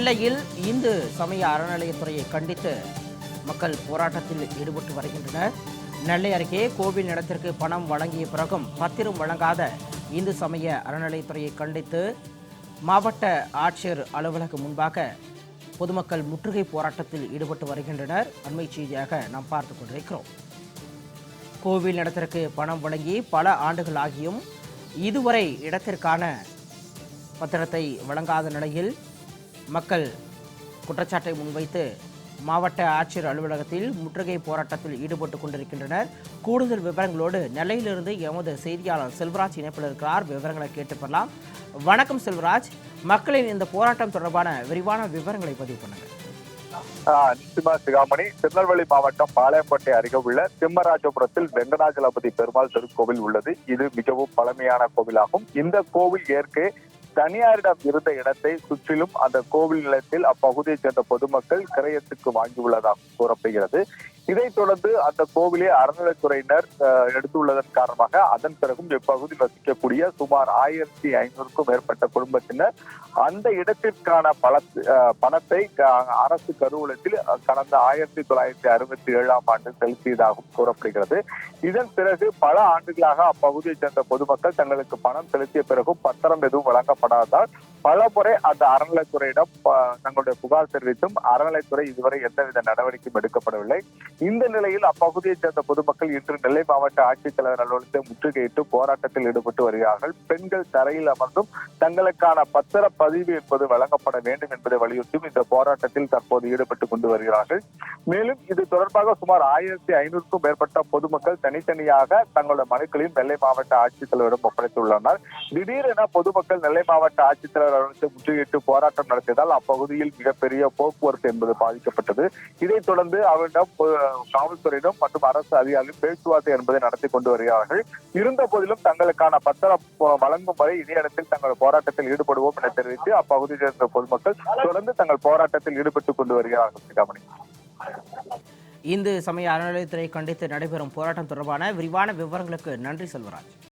நெல்லையில் இந்து சமய அறநிலையத்துறையை கண்டித்து மக்கள் போராட்டத்தில் ஈடுபட்டு வருகின்றனர். நெல்லை அருகே கோவில் நிலத்திற்கு பணம் வழங்கிய பிறகும் பத்திரம் வழங்காத இந்து சமய அறநிலையத்துறையை கண்டித்து மாவட்ட ஆட்சியர் அலுவலகம் முன்பாக பொதுமக்கள் முற்றுகை போராட்டத்தில் ஈடுபட்டு வருகின்றனர். அண்மை செய்தியாக நாம் பார்த்து கொண்டிருக்கிறோம். கோவில் நிலத்திற்கு பணம் வழங்கி பல ஆண்டுகள் ஆகியும் இதுவரை இடத்திற்கான பத்திரத்தை வழங்காத நிலையில் மக்கள் குற்றச்சாட்டை முன்வைத்து மாவட்ட ஆட்சியர் அலுவலகத்தில் முற்றுகை போராட்டத்தில் ஈடுபட்டு கொண்டிருக்கின்றனர். கூடுதல் விவரங்களோடு நெல்லையிலிருந்து எமது செய்தியாளர் செல்வராஜ் இணைப்பில் இருக்கிறார். விவரங்களை கேட்டு பெறலாம். வணக்கம் செல்வராஜ், மக்களின் இந்த போராட்டம் தொடர்பான விரிவான விவரங்களை பதிவு பண்ணுங்கள். நிச்சயமா சிகாமணி, திருநெல்வேலி மாவட்டம் பாளையங்கோட்டை அருகே உள்ள திம்மராஜபுரத்தில் வெங்கடாஜலபதி பெருமாள் திருக்கோவில் உள்ளது. இது மிகவும் பழமையான கோவிலாகும். இந்த கோவில் ஏற்கே தனியாரிடம் இருந்த இடத்தை சுற்றிலும் அந்த கோவில் நிலத்தில் அப்பகுதியைச் சேர்ந்த பொதுமக்கள் கிரயத்துக்கு வாங்கியுள்ளதாக கூறப்படுகிறது. இதைத் தொடர்ந்து அந்த கோவிலை அறநிலைத்துறையினர் எடுத்துள்ளதன் காரணமாக அதன் பிறகும் இப்பகுதியில் வசிக்கக்கூடிய சுமார் 1500க்கும் மேற்பட்ட குடும்பத்தினர் அந்த இடத்திற்கான பணத்தை அரசு கருவூலத்தில் கடந்த 1967ஆம் ஆண்டு செலுத்தியதாகவும் கூறப்படுகிறது. இதன் பிறகு பல ஆண்டுகளாக அப்பகுதியைச் சேர்ந்த பொதுமக்கள் தங்களுக்கு பணம் செலுத்திய பிறகும் பத்திரம் எதுவும் வழங்கப்படாததால் பல முறை அந்த அறநிலைத்துறையிடம் தங்களுடைய புகார் தெரிவித்தும் அறநிலைத்துறை இதுவரை எந்தவித நடவடிக்கையும் எடுக்கப்படவில்லை. இந்த நிலையில் அப்பகுதியைச் சேர்ந்த பொதுமக்கள் இன்று நெல்லை மாவட்ட ஆட்சித்தலைவர் அலுவலகத்தை முற்றுகையிட்டு போராட்டத்தில் ஈடுபட்டு வருகிறார்கள். பெண்கள் தரையில் அமர்ந்தும் தங்களுக்கான பத்திர பதிவு என்பது வழங்கப்பட வேண்டும் என்பதை வலியுறுத்தியும் இந்த போராட்டத்தில் தற்போது ஈடுபட்டுக் கொண்டு வருகிறார்கள். மேலும் இது தொடர்பாக சுமார் 1500க்கும் மேற்பட்ட பொதுமக்கள் தனித்தனியாக தங்களுடைய மனுக்களையும் நெல்லை மாவட்ட ஆட்சித்தலைவரிடம் ஒப்படைத்துள்ளனர். திடீரென பொதுமக்கள் நெல்லை மாவட்ட ஆட்சித்தலைவர் அலுவலகத்தை முற்றுகையிட்டு போராட்டம் நடத்தியதால் அப்பகுதியில் மிகப்பெரிய போக்குவரத்து என்பது பாதிக்கப்பட்டது. இதைத் தொடர்ந்து அவரிடம் காவல்துறையிடம் மற்றும் அரசு அதிகாரிகள் பேச்சுவார்த்தை என்பதை நடத்தி கொண்டு வருகிறார்கள். இருந்த போதிலும் தங்களுக்கான பத்திரம் வழங்கும் வரை இதே இடத்தில் தங்கள் போராட்டத்தில் ஈடுபடுவோம் என தெரிவித்து அப்பகுதியில் இருந்த பொதுமக்கள் தொடர்ந்து தங்கள் போராட்டத்தில் ஈடுபட்டுக் கொண்டு வருகிறார்கள். இந்து சமய அறநிலையத்துறை கண்டித்து நடைபெறும் போராட்டம் தொடர்பான விரிவான விவரங்களுக்கு நன்றி செல்வராஜ்.